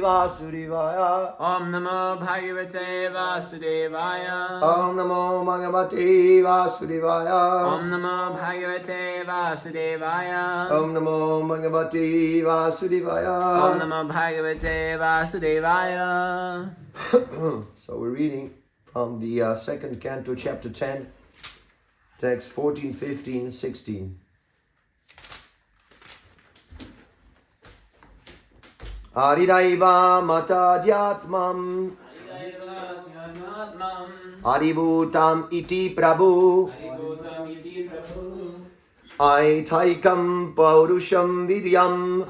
Vasudevaya. Om Namo Bhagavate Vasudevaya. Om Namo Bhagavate Vasudevaya. Om Namo Bhagavate Vasudevaya. Om Namo Bhagavate Vasudevaya. Om Namo Bhagavate Vasudevaya. So we're reading from the second canto, chapter 10, text 14, 15, 16. Aridaiva matadhyatmam Aribhutam iti prabhu Aitaikam paurusham vidyam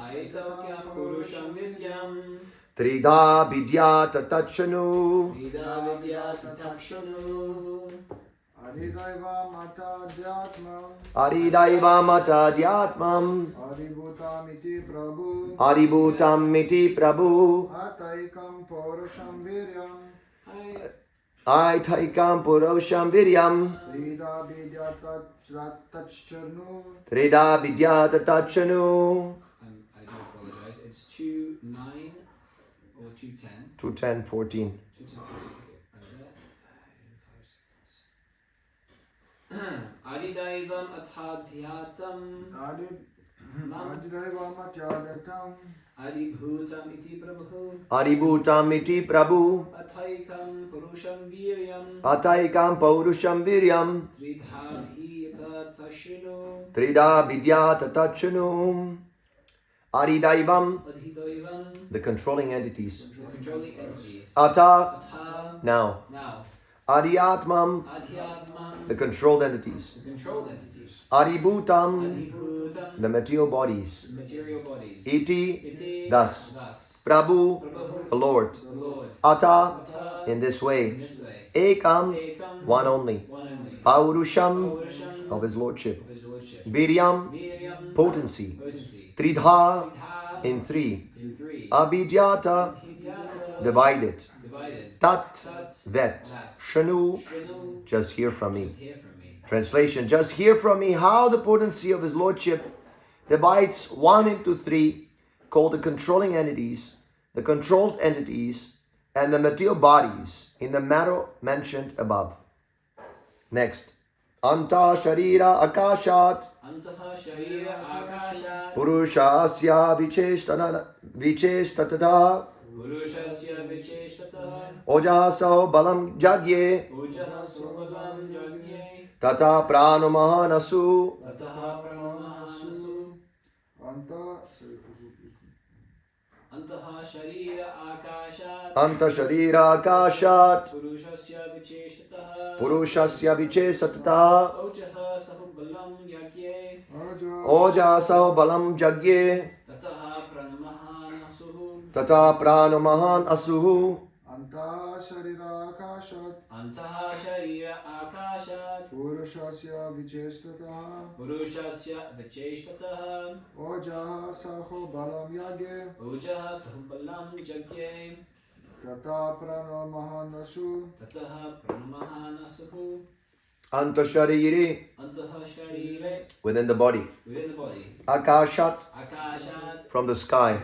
Tridha vidyata tachanu Aridaiva matadhyatmam Aribhutam iti prabhu Aitaikam purusham viryam Trida vidyata tachanu. I do apologize. It's 2:9 or 2:10? 2:10, 14. 2:10, Adidaivam athadhyatam Adibhutam iti prabhu Aribhutam iti prabhu Athaikam purusham viryam Ataikam paurusham viryam Trida vidyata tachanu. Aridaivam, the controlling entities. Ata, now. Adhyatmam, the controlled entities. Adibhutam, the material bodies. Iti, thus. Prabhu, the Lord. Ata, in this way. Ekam, one only. Paurusham, of his lordship. Viryam, potency. Tridha, in three. Abhidyata, divided. Tat, that. Shanu, just hear from me. Translation, just hear from me how the potency of his lordship divides one into three, called the controlling entities, the controlled entities, and the material bodies in the matter mentioned above. Next. Anta sharira akashat Purushasya vicheshtatata Ojaso balam jagye Tata pranamahanasu Anta sharira akashat Purushasya vichesatata Ojasaho balam jagye Tata pranamahan asuhu Antaha sharira akashat Purushasya vichestataha Ojaha saho balam yagye Tata pranamahan asuhu Antashariri, within the body. Akashat, from the sky.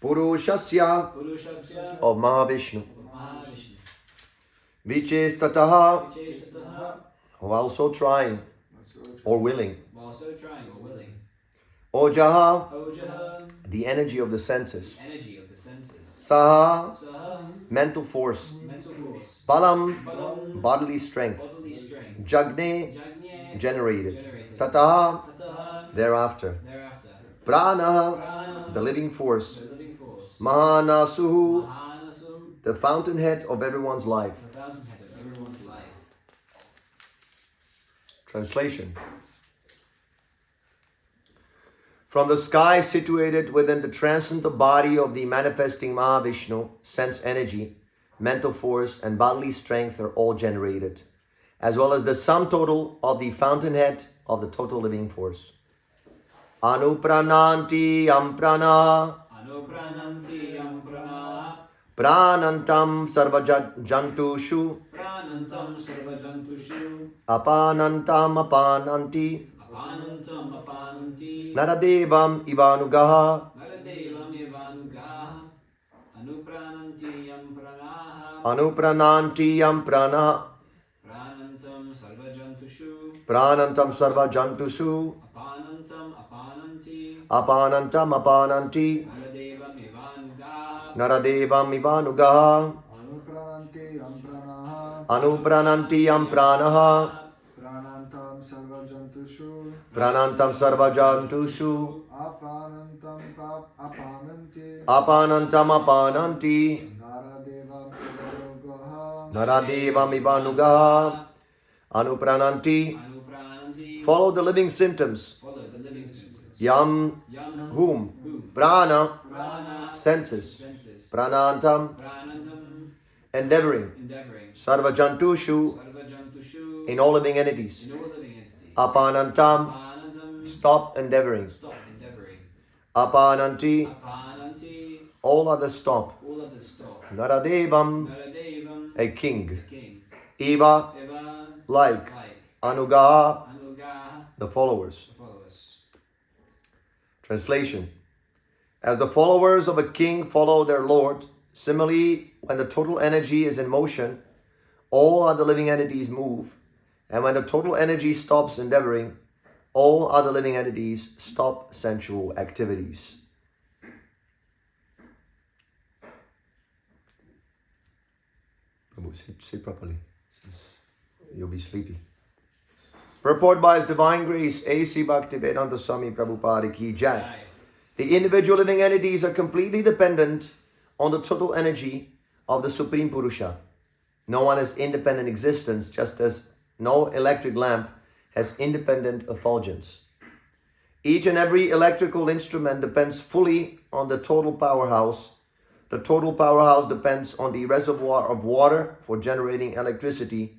Purushasya, of Mahavishnu. Vichestataha, while so trying or willing. Ojaha, the energy of the senses. Saha, mental force. Balam, bodily strength. Jagne, generated. Tataha, thereafter. Prana, the living force. Mahanasuhu, the fountainhead of everyone's life. Translation. From the sky situated within the transcendental body of the manifesting Mahavishnu, sense energy, mental force, and bodily strength are all generated, as well as the sum total of the fountainhead of the total living force. Anuprananti amprana Pranantam sarvajantushu Apanantam apananti Naradevam ivanugaha Anuprananti yam pranaha. Anuprananti yam prana. Pranantam sarvajantushu. Pranantam sarva jantusu. Apanantam apananti. Apanantam apananti. Naradevam ivanugaha. Naradevam ivanugaha. Anuprananti ampranaha. Anuprananti yam pranaha. Pranantam sarvajantushu. Pranantam sarva jantusu. Apanantam apananti. Apanantam apananti. Naradevam ivanugaha. Naradevam ivanugaha. Anuprananti. Anuprananti. Follow the living symptoms. Follow the living senses. Yam. Yam. Whom? Whom. Prana. Prana. Senses. Senses. Pranantam. Pranantam. Endeavoring. Endeavoring. Sarva jantushu. Sarvajantushu. In all living entities. In all living entities. Apanantam. Apanantam. Stop endeavoring. Stop endeavoring. Apananti. Apananti. All others stop. All others stop. Naradevam. Naradevam. A king. King. Eva. Eva. Like. Like. Anugaha. Anugaha. The followers. The followers. Translation. As the followers of a king follow their lord, similarly, when the total energy is in motion, all other living entities move. And when the total energy stops endeavoring, all other living entities stop sensual activities. Prabhu, sit properly. You'll be sleepy. Purport by His Divine Grace, A.C. Bhaktivedanta Swami Prabhupada Ki Jai. Jai. The individual living entities are completely dependent on the total energy of the Supreme Purusha. No one has independent existence, just as no electric lamp has independent effulgence. Each and every electrical instrument depends fully on the total powerhouse. The total powerhouse depends on the reservoir of water for generating electricity.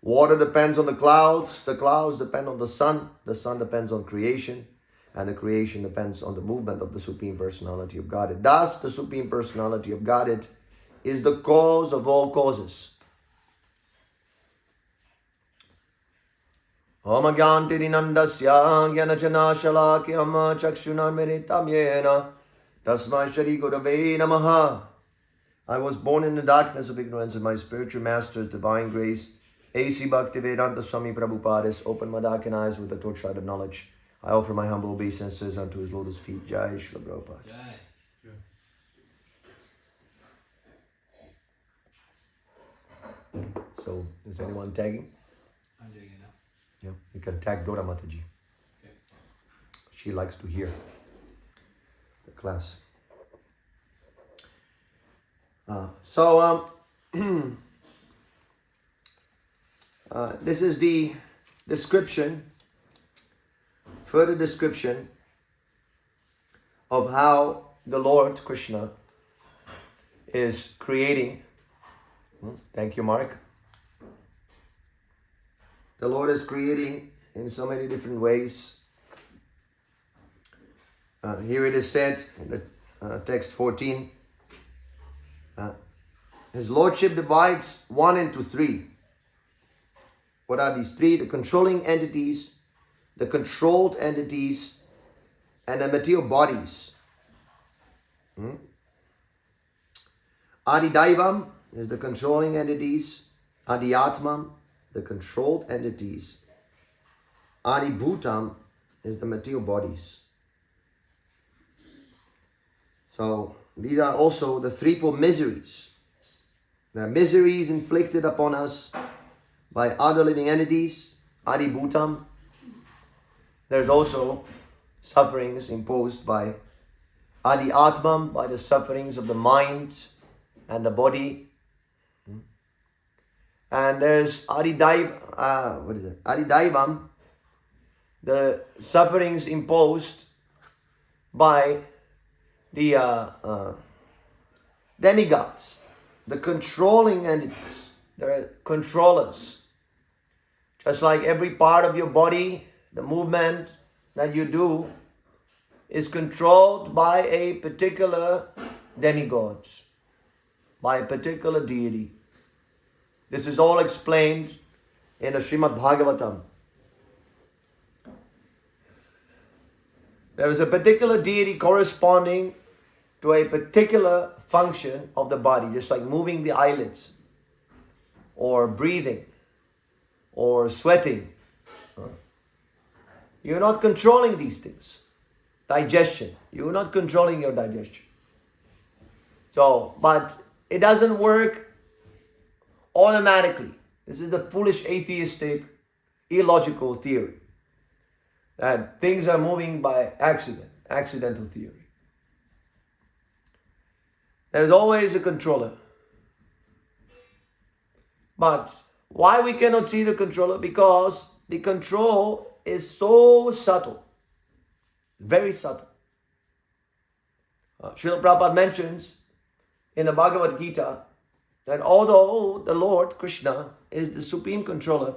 Water depends on the clouds depend on the sun depends on creation, and the creation depends on the movement of the Supreme Personality of Godhead. Thus, the Supreme Personality of Godhead is the cause of all causes. Om Agyantirinandasya Gyanachana Shalakyam Chakshunan Meritam Yena Tasmai Shri Gurave Namaha. I was born in the darkness of ignorance, and my spiritual master's divine grace, A.C. Bhaktivedanta Swami Prabhupada, has opened my darkened eyes with the torchlight of knowledge. I offer my humble obeisances unto his lotus feet. Jai Srila Prabhupada. Jai. So, is anyone tagging? I'm doing it now. Yeah, you can tag Dora Mataji. Okay. She likes to hear the class. This is the description, further description of how the Lord Krishna is creating. Thank you, Mark. The Lord is creating in so many different ways. Here it is said in the text 14. His Lordship divides one into three. What are these three? The controlling entities, the controlled entities, and the material bodies. Adidaivam is the controlling entities. Adiyatmam, the controlled entities. Adibhutam is the material bodies. So these are also the threefold miseries. There are miseries inflicted upon us by other living entities, Adibhutam. There's also sufferings imposed by Adi Atmam, by the sufferings of the mind and the body. And there's Adidaivam, the sufferings imposed by the demigods, the controlling entities, the controllers. Just like every part of your body, the movement that you do is controlled by a particular demigod, by a particular deity. This is all explained in the Srimad Bhagavatam. There is a particular deity corresponding to a particular function of the body, just like moving the eyelids, or breathing, or sweating. You're not controlling these things. Digestion. You're not controlling your digestion. So, but it doesn't work automatically. This is the foolish atheistic, illogical theory. That things are moving by accident, accidental theory. There's always a controller. But why we cannot see the controller? Because the control is so subtle. Very subtle. Srila Prabhupada mentions in the Bhagavad Gita that although the Lord Krishna is the supreme controller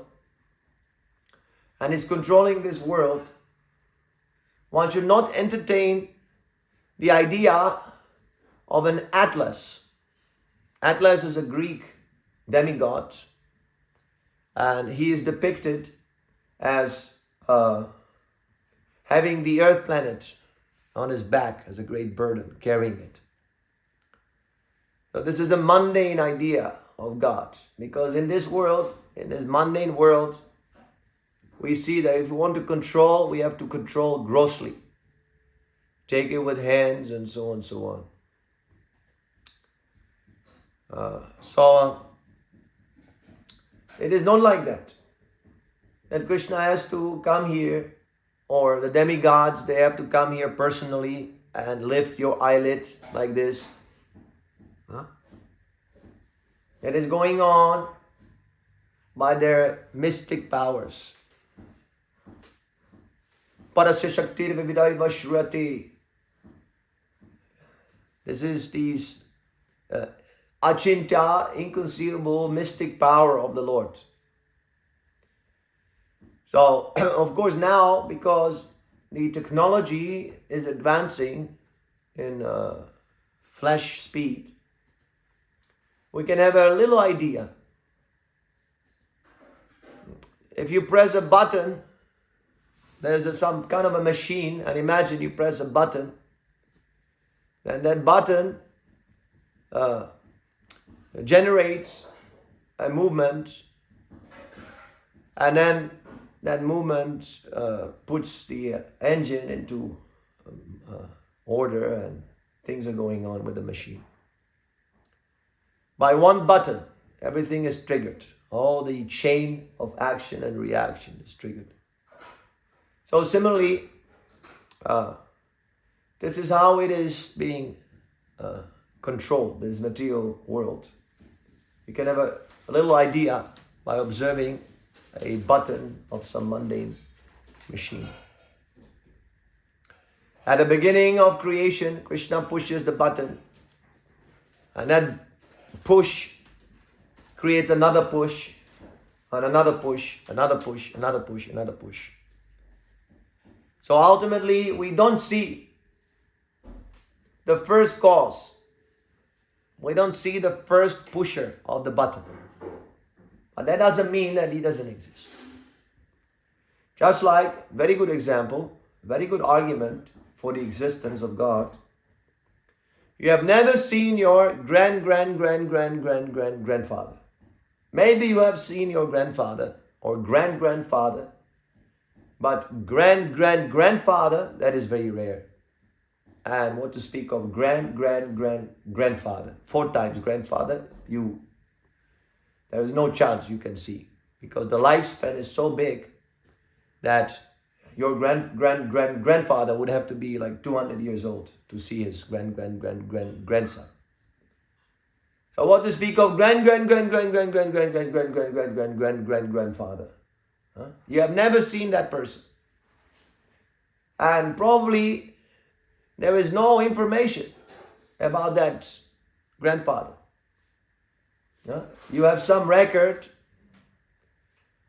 and is controlling this world, one should not entertain the idea of an Atlas. Atlas is a Greek demigod, and he is depicted as having the earth planet on his back as a great burden, carrying it. So this is a mundane idea of God, because in this world, in this mundane world, we see that if we want to control, we have to control grossly. Take it with hands and so on and so on. So it is not like that. That Krishna has to come here, or the demigods, they have to come here personally and lift your eyelid like this. It is going on by their mystic powers. Parasya shaktir vividaiva shruyate. This is these achintya, inconceivable mystic power of the Lord. So, of course now, because the technology is advancing in flash speed, we can have a little idea. If you press a button, there's some kind of a machine, and imagine you press a button, and that button generates a movement, and then that movement puts the engine into order, and things are going on with the machine. By one button, everything is triggered. All the chain of action and reaction is triggered. So similarly, this is how it is being controlled, this material world. You can have a little idea by observing a button of some mundane machine. At the beginning of creation, Krishna pushes the button, and that push creates another push, and another push, another push, another push, another push. So ultimately, we don't see the first cause. We don't see the first pusher of the button. But that doesn't mean that he doesn't exist. Just like, very good example, very good argument for the existence of God. You have never seen your grandfather. Maybe you have seen your grandfather or grandfather, but grandfather, that is very rare. And what to speak of grandfather, 4 times grandfather, there is no chance you can see, because the lifespan is so big that your grandfather would have to be like 200 years old to see his grandson. So what to speak of grandfather? You have never seen that person, and probably there is no information about that grandfather. You have some record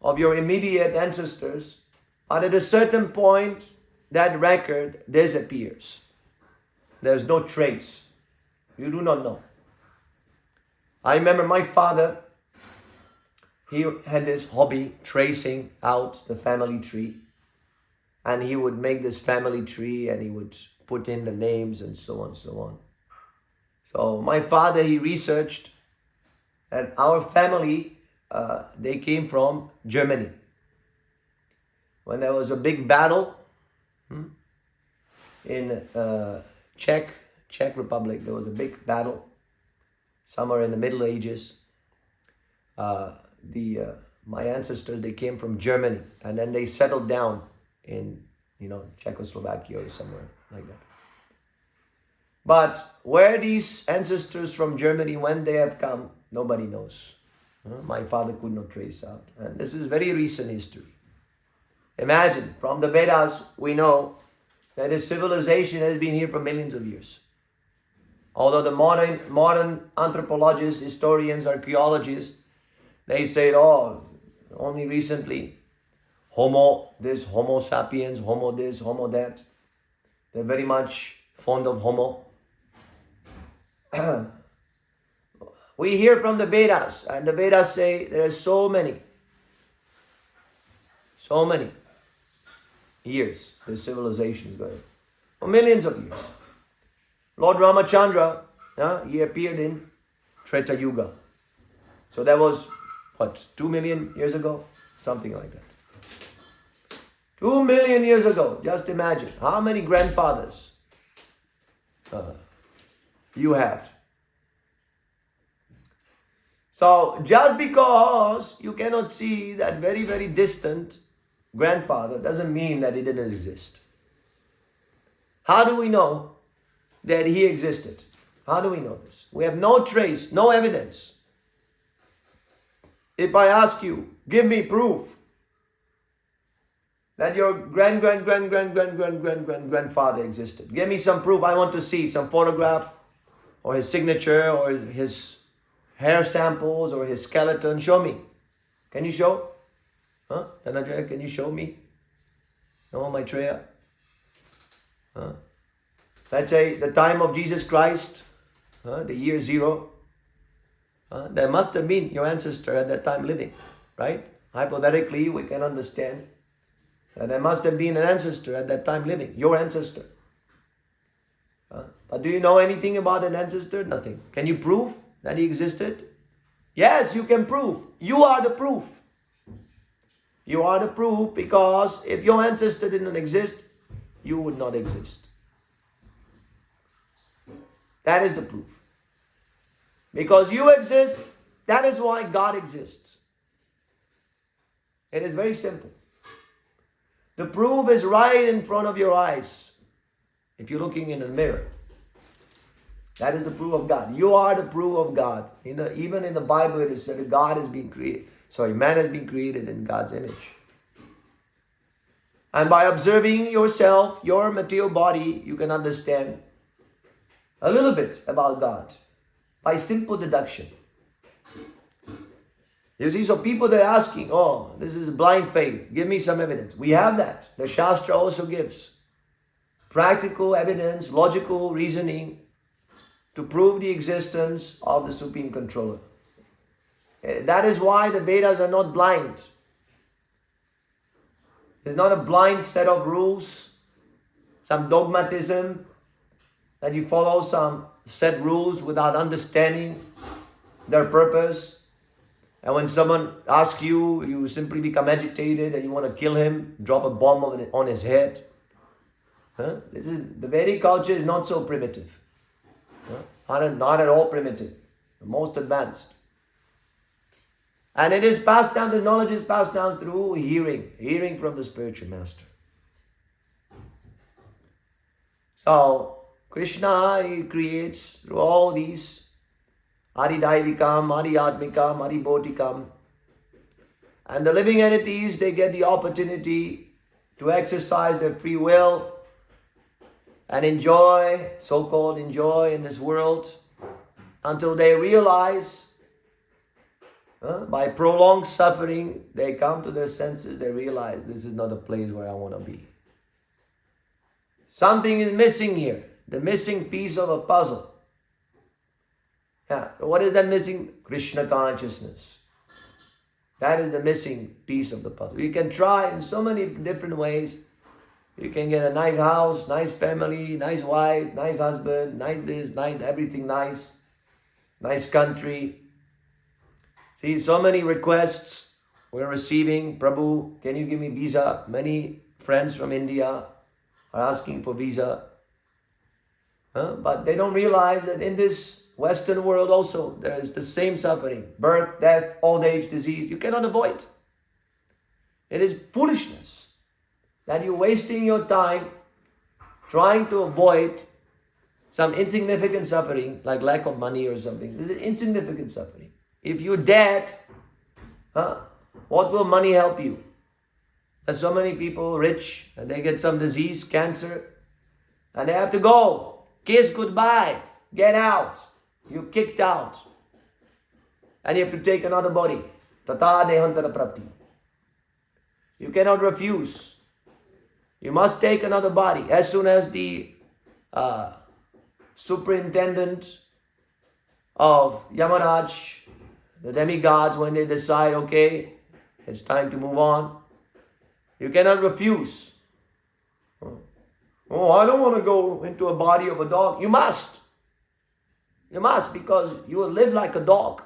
of your immediate ancestors, but at a certain point, that record disappears. There's no trace. You do not know. I remember my father, he had this hobby tracing out the family tree. And he would make this family tree, and he would put in the names and so on and so on. So my father, he researched, and our family, they came from Germany. When there was a big battle in Czech Republic, there was a big battle somewhere in the Middle Ages. My ancestors, they came from Germany, and then they settled down in Czechoslovakia or somewhere like that. But where these ancestors from Germany, when they have come, nobody knows. My father could not trace out. And this is very recent history. Imagine, from the Vedas, we know that this civilization has been here for millions of years. Although the modern anthropologists, historians, archaeologists, they say, only recently, Homo this, Homo sapiens, Homo this, Homo that. They're very much fond of Homo. We hear from the Vedas, and the Vedas say there are so many years this civilization is going. For millions of years. Lord Ramachandra, he appeared in Treta Yuga. So that was, 2 million years ago? Something like that. 2 million years ago. Just imagine how many grandfathers you had. So just because you cannot see that very, very distant grandfather doesn't mean that he didn't exist. How do we know that he existed? How do we know this? We have no trace, no evidence. If I ask you, give me proof that your grandfather existed. Give me some proof. I want to see some photograph or his signature or his hair samples or his skeleton. Show me. Can you show? Dhananjaya, can you show me? No, Maitreya. Let's say the time of Jesus Christ, the year 0. There must have been your ancestor at that time living, right? Hypothetically, we can understand that there must have been an ancestor at that time living, your ancestor. But do you know anything about an ancestor? Nothing. Can you prove that he existed? Yes, you can prove. You are the proof. You are the proof, because if your ancestor didn't exist, you would not exist. That is the proof. Because you exist, that is why God exists. It is very simple. The proof is right in front of your eyes. If you're looking in a mirror, that is the proof of God. You are the proof of God. Even in the Bible, it is said that man has been created in God's image. And by observing yourself, your material body, you can understand a little bit about God by simple deduction. You see, so people, they're asking, this is blind faith. Give me some evidence. We have that. The Shastra also gives practical evidence, logical reasoning to prove the existence of the Supreme Controller. That is why the Vedas are not blind. It's not a blind set of rules, some dogmatism that you follow some set rules without understanding their purpose. And when someone asks you, you simply become agitated and you want to kill him, drop a bomb on his head. The Vedic culture is not so primitive. Not at all primitive. The most advanced. And it is passed down, the knowledge is passed down through hearing from the spiritual master. So, Krishna, he creates through all these Adidaivikam, Adiyatmikam, Adibhotikam. And the living entities, they get the opportunity to exercise their free will and enjoy, so-called enjoy in this world, until they realize, by prolonged suffering, they come to their senses, they realize this is not a place where I want to be. Something is missing here, the missing piece of a puzzle. What is that missing? Krishna consciousness. That is the missing piece of the puzzle. You can try in so many different ways, You can get a nice house, nice family, nice wife, nice husband, nice this, nice everything nice. Nice country. See, so many requests we're receiving. Prabhu, can you give me visa? Many friends from India are asking for visa. But they don't realize that in this Western world also, there is the same suffering. Birth, death, old age, disease. You cannot avoid. It is foolishness that you're wasting your time trying to avoid some insignificant suffering, like lack of money or something. This is insignificant suffering. If you're dead, what will money help you? There's so many people rich and they get some disease, cancer, and they have to go. Kiss goodbye. Get out. You're kicked out. And you have to take another body. Tata dehantara prapti. You cannot refuse. You must take another body. As soon as the superintendent of Yamaraj, the demigods, when they decide, okay, it's time to move on, you cannot refuse. Oh, I don't want to go into a body of a dog. You must. You must, because you will live like a dog.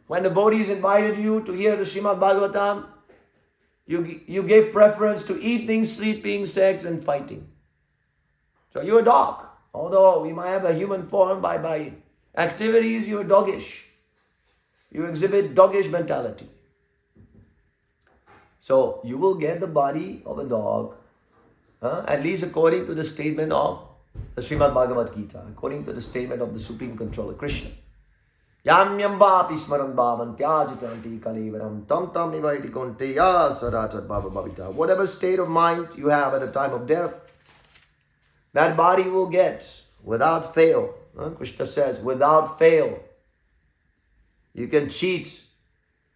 When the devotees invited you to hear the Srimad Bhagavatam, you gave preference to eating, sleeping, sex, and fighting. So you're a dog. Although we might have a human form, by activities, you're doggish. You exhibit doggish mentality. So you will get the body of a dog, at least according to the statement of the Srimad Bhagavad Gita, according to the statement of the Supreme Controller, Krishna. Yam yam vapi smaran bhavan tyajitanti kalivaram tam tam nivaiti konte ya saratat bhava bhavita. Whatever state of mind you have at the time of death, that body will get without fail. Krishna says, without fail. You can cheat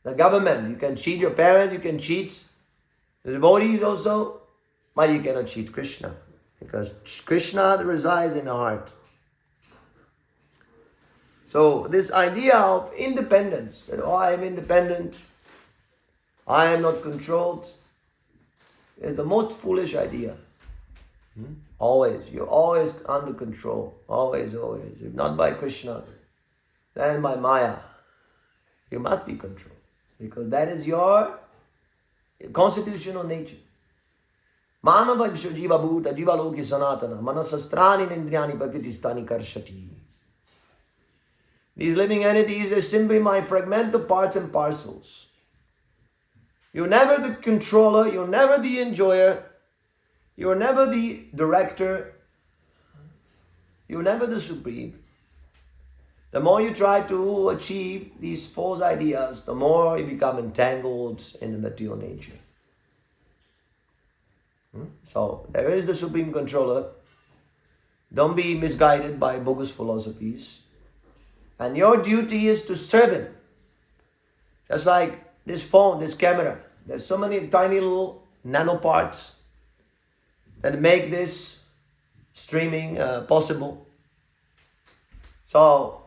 the government, you can cheat your parents, you can cheat the devotees also, but you cannot cheat Krishna, because Krishna resides in the heart. So this idea of independence, that I am independent, I am not controlled, is the most foolish idea. Always, you're always under control, always. If not by Krishna, then by Maya. You must be controlled, because that is your constitutional nature. Manava jiva bhuta jiva loki sanatana manasastrani nindriyani pakitistani karshati. These living entities are simply my fragmental parts and parcels. You're never the controller, you're never the enjoyer, you're never the director, you're never the supreme. The more you try to achieve these false ideas, the more you become entangled in the material nature. So there is the Supreme Controller. Don't be misguided by bogus philosophies. And your duty is to serve Him. Just like this phone, this camera. There's so many tiny little nano parts that make this streaming possible. So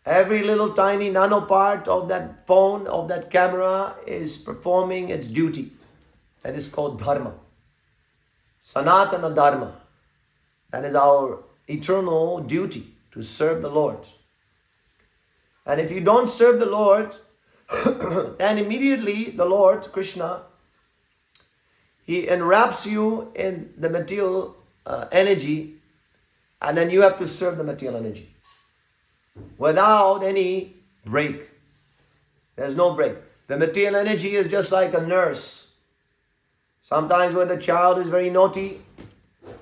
every little tiny nano part of that phone, of that camera, is performing its duty. That is called dharma. Sanatana dharma. That is our eternal duty, to serve the Lord. And if you don't serve the Lord, then immediately the Lord, Krishna, He enwraps you in the material energy, and then you have to serve the material energy without any break. There's no break. The material energy is just like a nurse. Sometimes when the child is very naughty,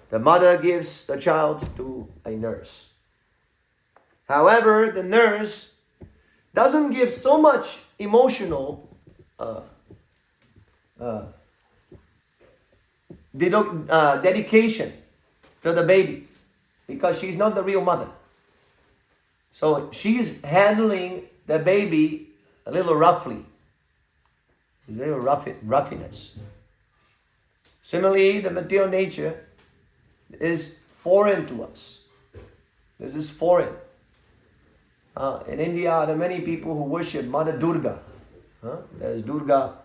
the mother gives the child to a nurse. However, the nurse doesn't give so much emotional dedication to the baby, because she's not the real mother. So she's handling the baby a little roughly, a little ruffiness. Similarly, the material nature is foreign to us. This is foreign. In India, there are many people who worship Mother Durga. There's Durga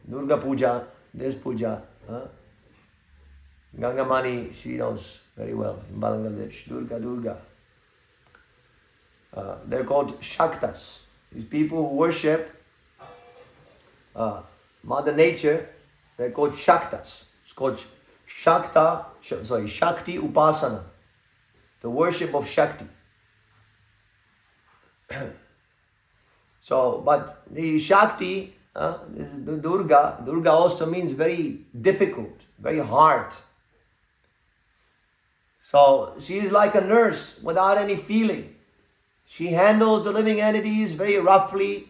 Puja, there's Puja. Gangamani, she knows very well in Bangladesh. Durga. They're called Shaktas. These people who worship Mother Nature, they're called Shaktas. It's called Shakti Upasana. The worship of Shakti. So, but the Shakti, this is the Durga. Durga also means very difficult, very hard. So, she is like a nurse without any feeling. She handles the living entities very roughly,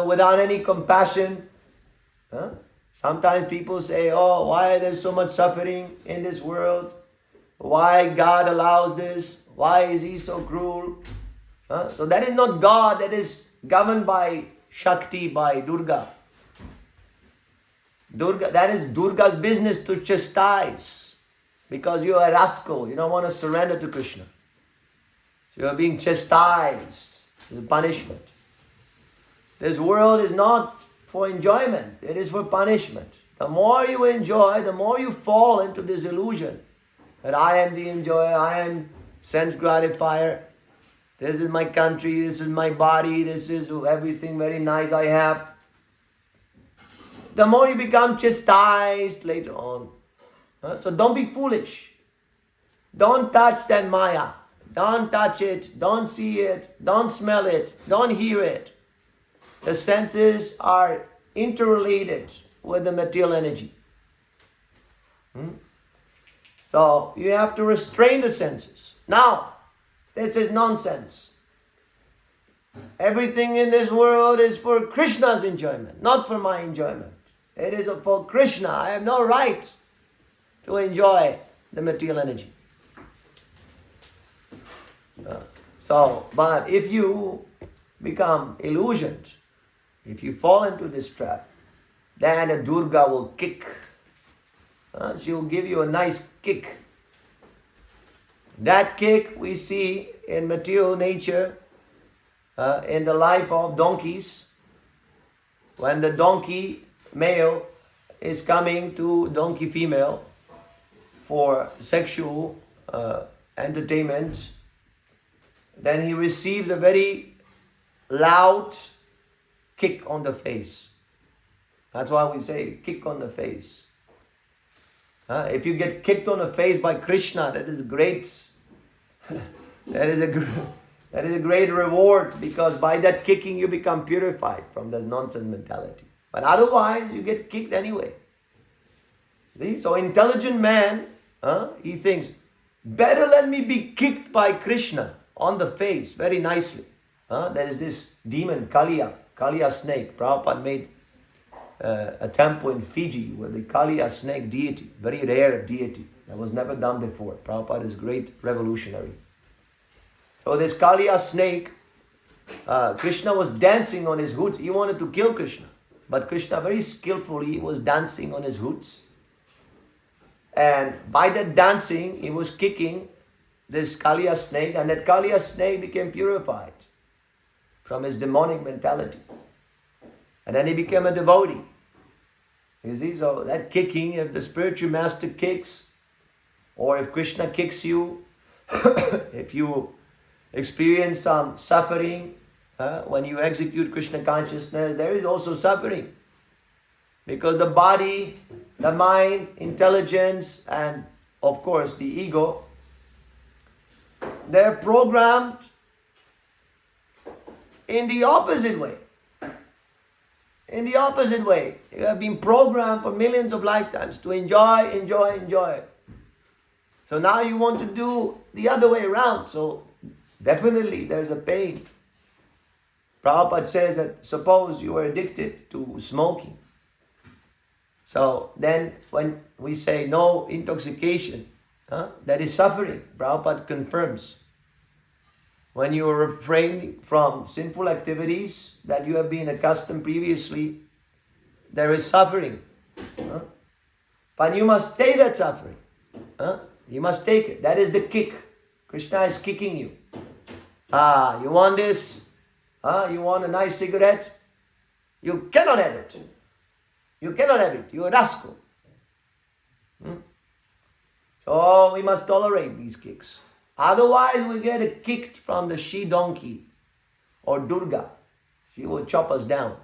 without any compassion. Sometimes people say, oh, why there's so much suffering in this world? Why God allows this? Why is He so cruel? So that is not God, that is governed by Shakti, by Durga. That is Durga's business to chastise. Because you are a rascal, you don't want to surrender to Krishna. So you are being chastised, the punishment. This world is not for enjoyment, it is for punishment. The more you enjoy, the more you fall into this illusion that I am the enjoyer, I am sense gratifier, this is my country, this is my body, this is everything very nice I have. The more you become chastised later on. So don't be foolish. Don't touch that Maya. Don't touch it, don't see it, don't smell it, don't hear it. The senses are interrelated with the material energy. So you have to restrain the senses. Now, this is nonsense. Everything in this world is for Krishna's enjoyment, not for my enjoyment. It is for Krishna. I have no right to enjoy the material energy. But if you become illusioned, if you fall into this trap, then the Durga will kick. She will give you a nice kick. That kick we see in material nature, in the life of donkeys. When the donkey male is coming to donkey female for sexual entertainment, then he receives a very loud kick on the face. That's why we say kick on the face. If you get kicked on the face by Krishna, that is great. That is a great reward, because by that kicking you become purified from this nonsense mentality. But otherwise you get kicked anyway. See? So intelligent man, he thinks, better let me be kicked by Krishna on the face very nicely. There is this demon, Kaliya snake. Prabhupada made a temple in Fiji with the Kaliya snake deity, very rare deity. That was never done before. Prabhupada is great revolutionary. So this Kaliya snake, Krishna was dancing on his hoots. He wanted to kill Krishna. But Krishna very skillfully was dancing on his hoots. And by that dancing, he was kicking this Kaliya snake, and that Kaliya snake became purified from his demonic mentality. And then he became a devotee. You see, so that kicking, if the spiritual master kicks, or if Krishna kicks you, if you experience some suffering, when you execute Krishna consciousness, there is also suffering. Because the body, the mind, intelligence, and of course the ego, they're programmed in the opposite way. In the opposite way. You have been programmed for millions of lifetimes to enjoy. So now you want to do the other way around. So definitely there's a pain. Prabhupada says that suppose you are addicted to smoking. So then when we say no intoxication, that is suffering. Prabhupada confirms. When you refrain from sinful activities that you have been accustomed previously, there is suffering. But you must take that suffering. You must take it. That is the kick. Krishna is kicking you. You want this? You want a nice cigarette? You cannot have it. You cannot have it. You are a rascal. So we must tolerate these kicks. Otherwise we get kicked from the she-donkey or Durga. She will chop us down.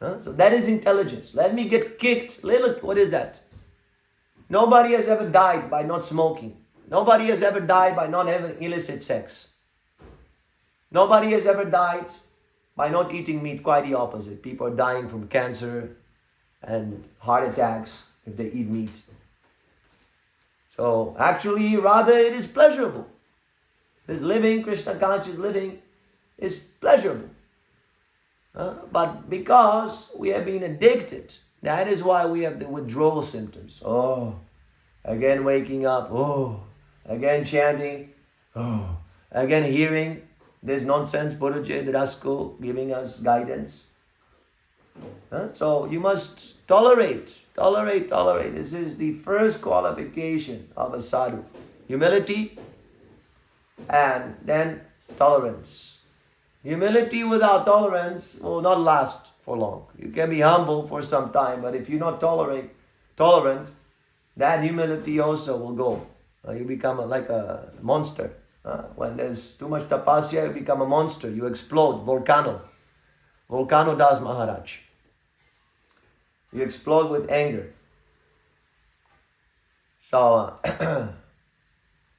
So that is intelligence. Let me get kicked. What is that? Nobody has ever died by not smoking. Nobody has ever died by not having illicit sex. Nobody has ever died by not eating meat. Quite the opposite. People are dying from cancer and heart attacks if they eat meat. So actually, rather it is pleasurable. This living, Krishna conscious living, is pleasurable. But because we have been addicted, that is why we have the withdrawal symptoms. Oh, again waking up. Oh, again chanting. Oh, again hearing this nonsense Purujit, Rasko giving us guidance. So you must tolerate. This is the first qualification of a sadhu. Humility and then tolerance. Humility without tolerance will not last for long. You can be humble for some time, but if you're not tolerant, that humility also will go. You become like a monster. When there's too much tapasya, you become a monster. You explode. Volcano Das Maharaj. You explode with anger. So,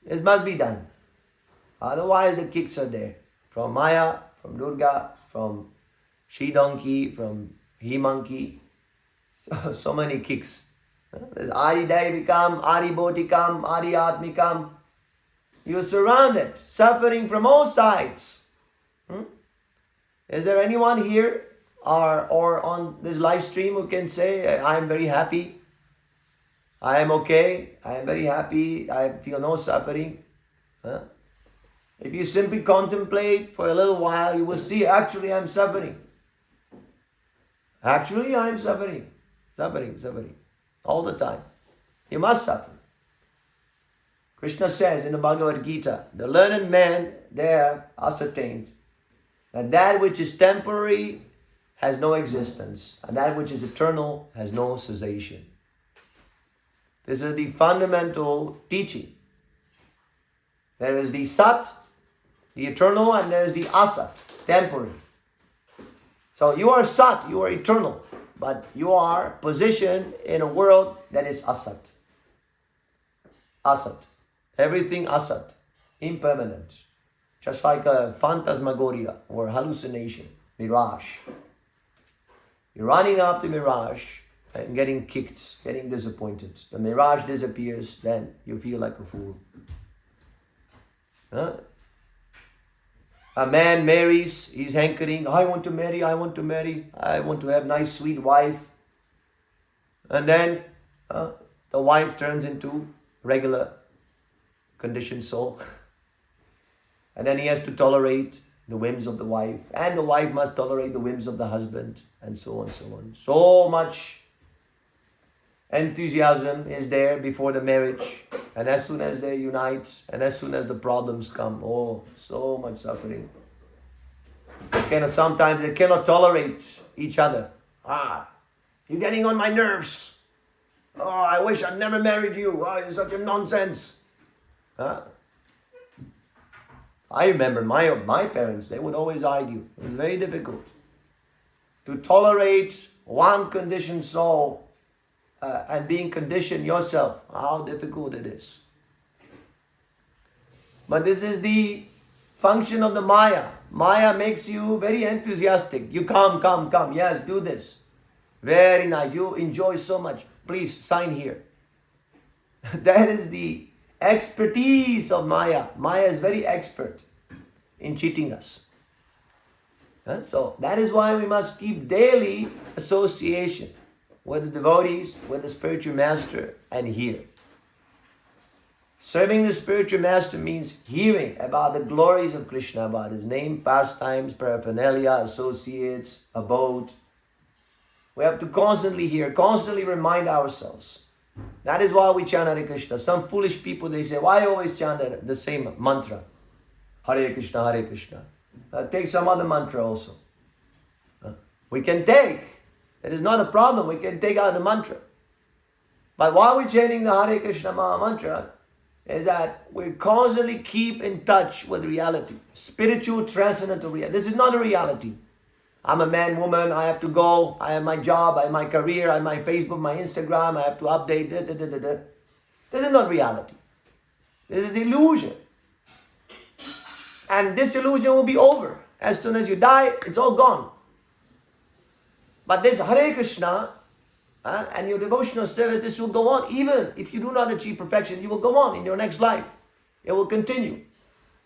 this must be done. Otherwise, the kicks are there. From Maya, from Durga, from she-donkey, from he-monkey. So many kicks. There's Adi-Daivikam, Adi-Bodhikam, Adi-Atmikam. You're surrounded, suffering from all sides. Is there anyone here or on this live stream who can say, I am very happy, I am okay, I am very happy, I feel no suffering? If you simply contemplate for a little while, you will see, actually I am suffering. Actually I am suffering. Suffering. All the time. You must suffer. Krishna says in the Bhagavad Gita, the learned men, they have ascertained that which is temporary has no existence, and that which is eternal has no cessation. This is the fundamental teaching. There is the Sat, the eternal, and there is the Asat, temporary. So you are Sat, you are eternal, but you are positioned in a world that is Asat. Asat. Everything Asat. Impermanent. Just like a phantasmagoria or hallucination, mirage. You're running after mirage and getting kicked, getting disappointed. The mirage disappears, then you feel like a fool. A man marries, he's hankering, I want to marry, I want to have nice sweet wife. And then the wife turns into regular conditioned soul. And then he has to tolerate the whims of the wife, and the wife must tolerate the whims of the husband, and so on, so on. So much enthusiasm is there before the marriage, and as soon as they unite, and as soon as the problems come, oh, so much suffering. Sometimes they cannot tolerate each other. You're getting on my nerves. Oh, I wish I'd never married you. Oh, you're such a nonsense. I remember my parents, they would always argue. It was very difficult to tolerate one conditioned soul and being conditioned yourself. How difficult it is. But this is the function of the Maya. Maya makes you very enthusiastic. You come. Yes, do this. Very nice. You enjoy so much. Please sign here. That is the expertise of Maya. Maya is very expert in cheating us. So that is why we must keep daily association with the devotees, with the spiritual master, and hear. Serving the spiritual master means hearing about the glories of Krishna, about his name, pastimes, paraphernalia, associates, abode. We have to constantly hear, constantly remind ourselves. That is why we chant Hare Krishna. Some foolish people, they say, why always chant the same mantra? Hare Krishna, Hare Krishna. Take some other mantra also. We can take. It is not a problem. We can take out the mantra. But while we're chanting the Hare Krishna Maha Mantra, is that we constantly keep in touch with reality. Spiritual transcendental reality. This is not a reality. I'm a man, woman, I have to go, I have my job, I have my career, I have my Facebook, my Instagram, I have to update, This is not reality. This is illusion. And this illusion will be over. As soon as you die, it's all gone. But this Hare Krishna and your devotional service, this will go on. Even if you do not achieve perfection, you will go on in your next life. It will continue.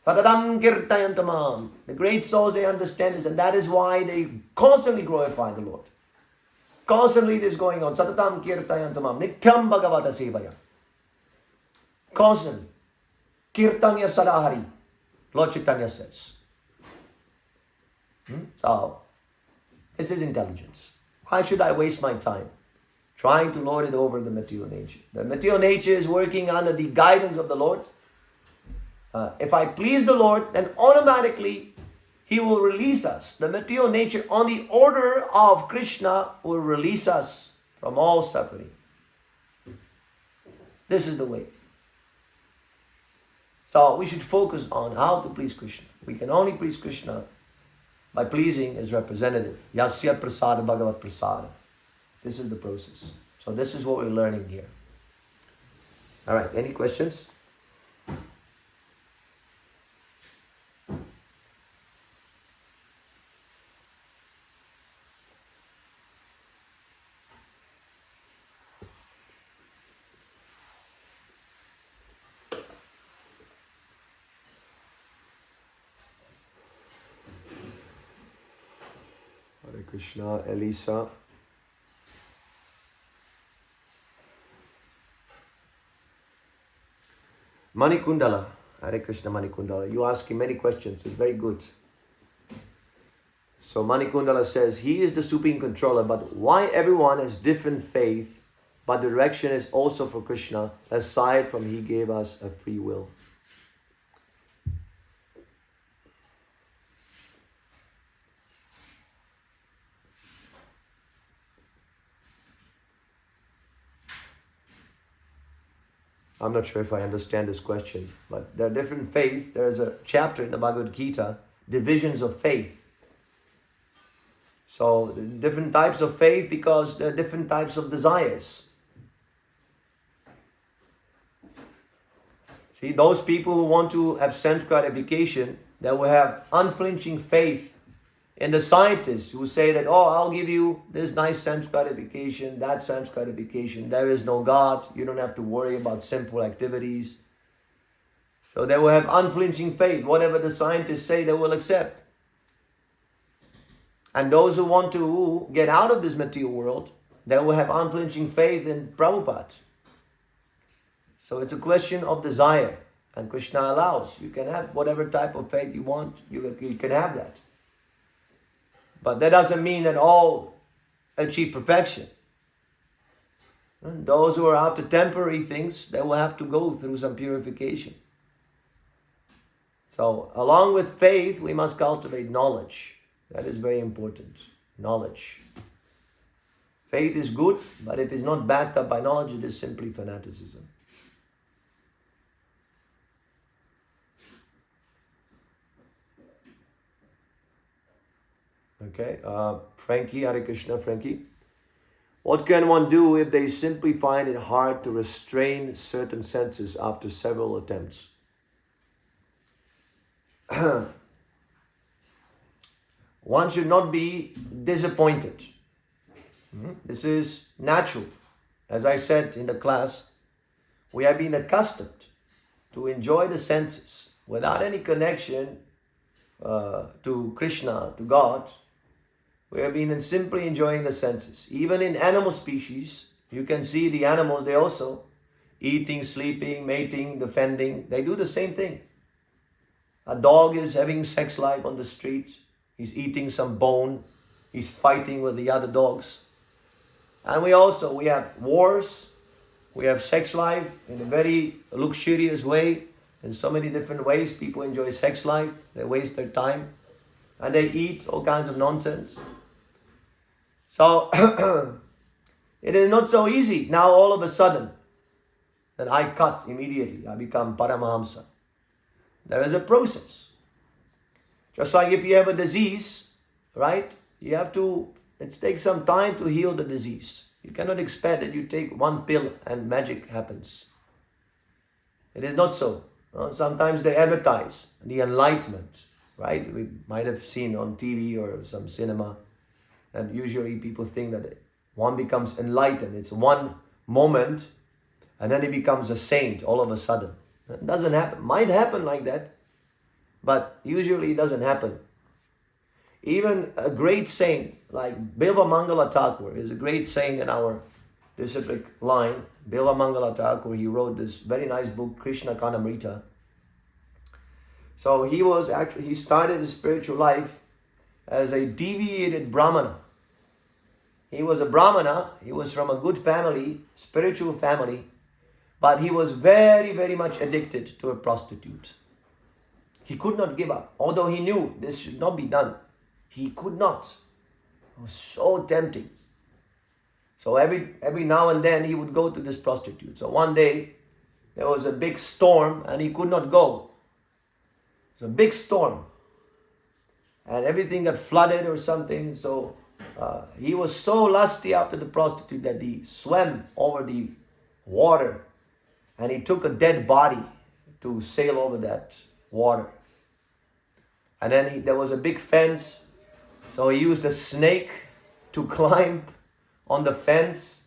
Satadam kirtayantamam. The great souls, they understand this, and that is why they constantly glorify the Lord. Constantly it is going on. Satatam kirtayantamam. Nityam bhagavata sevaya. Constantly. Kirtanya sadahari. Lord Chaitanya says. So, this is intelligence. Why should I waste my time trying to lord it over the material nature? The material nature is working under the guidance of the Lord. If I please the Lord, then automatically He will release us. The material nature on the order of Krishna will release us from all suffering. This is the way. So we should focus on how to please Krishna. We can only please Krishna by pleasing His representative. Yasya prasada bhagavat prasada. This is the process. So this is what we're learning here. Alright, any questions? Hare Krishna, Elisa. Manikundala. Hare Krishna, Manikundala. You ask him many questions. It's very good. So Manikundala says, He is the supreme controller, but why everyone has different faith, but the direction is also for Krishna, aside from He gave us a free will? I'm not sure if I understand this question, but there are different faiths. There is a chapter in the Bhagavad Gita, divisions of faith. So, different types of faith because there are different types of desires. See, those people who want to have sense gratification, they will have unflinching faith in the scientists who say that, oh, I'll give you this nice sense gratification, that sense gratification. There is no God. You don't have to worry about sinful activities. So they will have unflinching faith. Whatever the scientists say, they will accept. And those who want to get out of this material world, they will have unflinching faith in Prabhupada. So it's a question of desire. And Krishna allows. You can have whatever type of faith you want. You can have that. But that doesn't mean that all achieve perfection. And those who are after temporary things, they will have to go through some purification. So, along with faith, we must cultivate knowledge. That is very important. Knowledge. Faith is good, but if it's not backed up by knowledge, it is simply fanaticism. Okay, Frankie, Hare Krishna, Frankie. What can one do if they simply find it hard to restrain certain senses after several attempts? One should not be disappointed. This is natural. As I said in the class, we have been accustomed to enjoy the senses without any connection to Krishna, to God. We have been simply enjoying the senses. Even in animal species, you can see the animals, they also eating, sleeping, mating, defending. They do the same thing. A dog is having sex life on the street. He's eating some bone. He's fighting with the other dogs. And we have wars. We have sex life in a very luxurious way. In so many different ways, people enjoy sex life. They waste their time. And they eat all kinds of nonsense. So, It is not so easy. Now all of a sudden, then I cut immediately. I become Paramahamsa. There is a process. Just like if you have a disease, right? It takes some time to heal the disease. You cannot expect that you take one pill and magic happens. It is not so. Sometimes they advertise the enlightenment, right? We might have seen on TV or some cinema that usually people think that one becomes enlightened. It's one moment and then he becomes a saint all of a sudden. It doesn't happen. Might happen like that, but usually it doesn't happen. Even a great saint like Bilva Mangala Thakur is a great saint in our disciplic line. Bilva Mangala Thakur, he wrote this very nice book, Krishna Kanamrita. So he started his spiritual life as a deviated Brahmana. He was a Brahmana, he was from a good family, spiritual family, but he was very, very much addicted to a prostitute. He could not give up, although he knew this should not be done. He could not. It was so tempting. So every now and then he would go to this prostitute. So one day there was a big storm and he could not go. It's a big storm. And everything got flooded or something. So he was so lusty after the prostitute that he swam over the water. And he took a dead body to sail over that water. And then there was a big fence. So he used a snake to climb on the fence.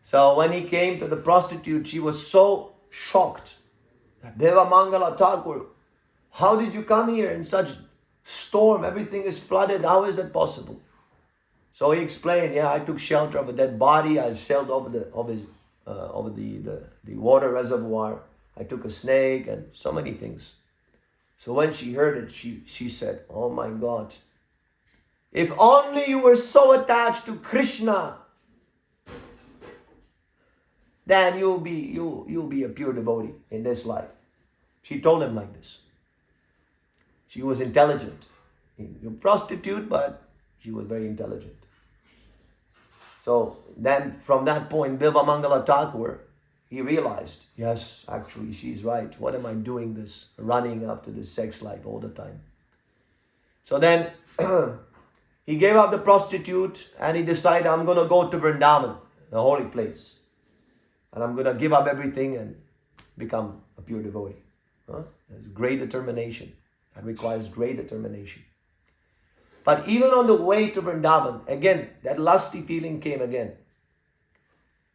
So when he came to the prostitute, she was so shocked. Deva Mangala Thakur, how did you come here in such storm? Everything is flooded. How is that possible? So he explained, I took shelter of a dead body. I sailed over the water reservoir. I took a snake and so many things. So when she heard it, she said, oh my God, if only you were so attached to Krishna, then you'll be a pure devotee in this life. She told him like this. She was intelligent. A prostitute, but she was very intelligent. So then from that point, Bilva Mangala Thakur, he realized, yes, actually she's right. What am I doing this, running after this sex life all the time? So then he gave up the prostitute and he decided, I'm going to go to Vrindavan, the holy place. And I'm going to give up everything and become a pure devotee. There's great determination. That requires great determination. But even on the way to Vrindavan, again, that lusty feeling came again.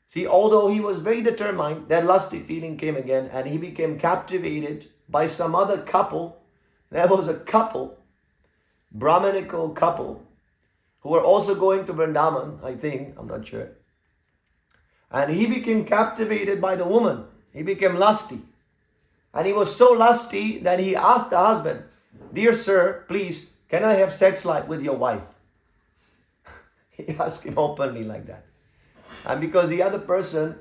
See, although he was very determined, that lusty feeling came again and he became captivated by some other couple. There was a couple, Brahmanical couple, who were also going to Vrindavan, I think, I'm not sure. And he became captivated by the woman. He became lusty. And he was so lusty that he asked the husband, dear sir, please, can I have sex life with your wife? He asked him openly like that. And because the other person,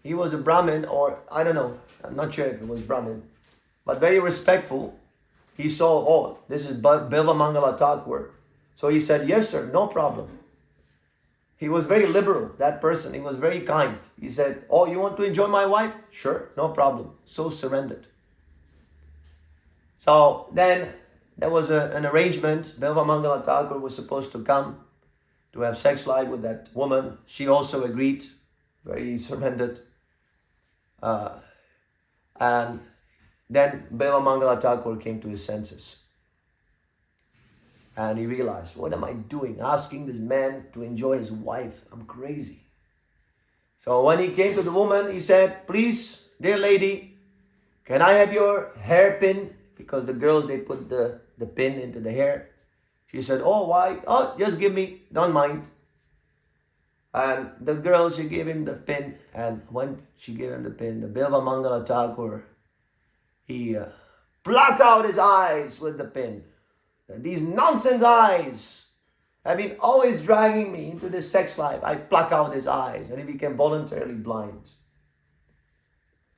he was a Brahmin, or I don't know, I'm not sure if it was Brahmin, but very respectful. He saw, this is Bilva Mangala Thakur. So he said, yes sir, no problem. He was very liberal, that person. He was very kind. He said, you want to enjoy my wife? Sure, no problem. So surrendered. So then there was an arrangement. Bilva Mangala Thakur was supposed to come to have sex life with that woman. She also agreed, very surrendered. And then Bilva Mangala Thakur came to his senses. And he realized, what am I doing? Asking this man to enjoy his wife. I'm crazy. So when he came to the woman, he said, please, dear lady, can I have your hairpin? Because the girls, they put the pin into the hair. She said, why? Just give me, don't mind. And the girl, she gave him the pin. And when she gave him the pin, the Bilva Mangala Thakur, he plucked out his eyes with the pin. And these nonsense eyes have been always dragging me into this sex life. I pluck out his eyes and he became voluntarily blind.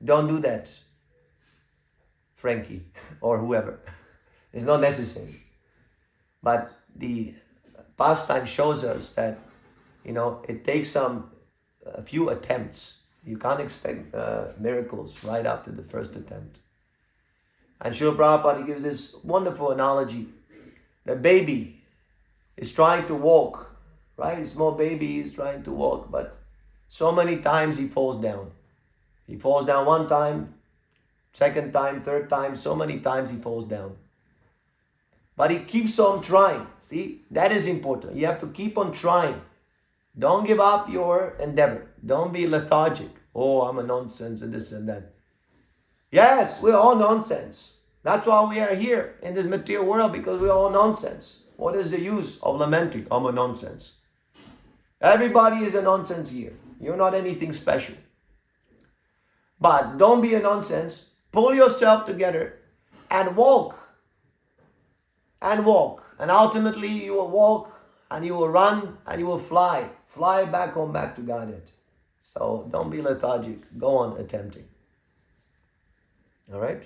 Don't do that, Frankie or whoever. It's not necessary. But the pastime shows us that, it takes some a few attempts. You can't expect miracles right after the first attempt. And Srila Prabhupada gives this wonderful analogy. The baby is trying to walk, right? A small baby is trying to walk, but so many times he falls down. He falls down one time, second time, third time, so many times he falls down. But he keeps on trying. See, that is important. You have to keep on trying. Don't give up your endeavor. Don't be lethargic. Oh, I'm a nonsense and this and that. Yes, we're all nonsense. That's why we are here in this material world, because we're all nonsense. What is the use of lamenting? I'm a nonsense. Everybody is a nonsense here. You're not anything special. But don't be a nonsense. Pull yourself together and walk. And walk. And ultimately you will walk and you will run and you will fly. Fly back home, back to Godhead. So don't be lethargic. Go on attempting. Alright?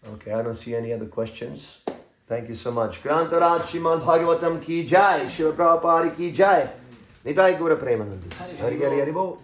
Okay, I don't see any other questions. Thank you so much. Grantaraj Srimad Bhagavatam ki jai. Srila Prabhupada ki jai. Nitai Gura Premanandi. Hari Hari Hari Bo.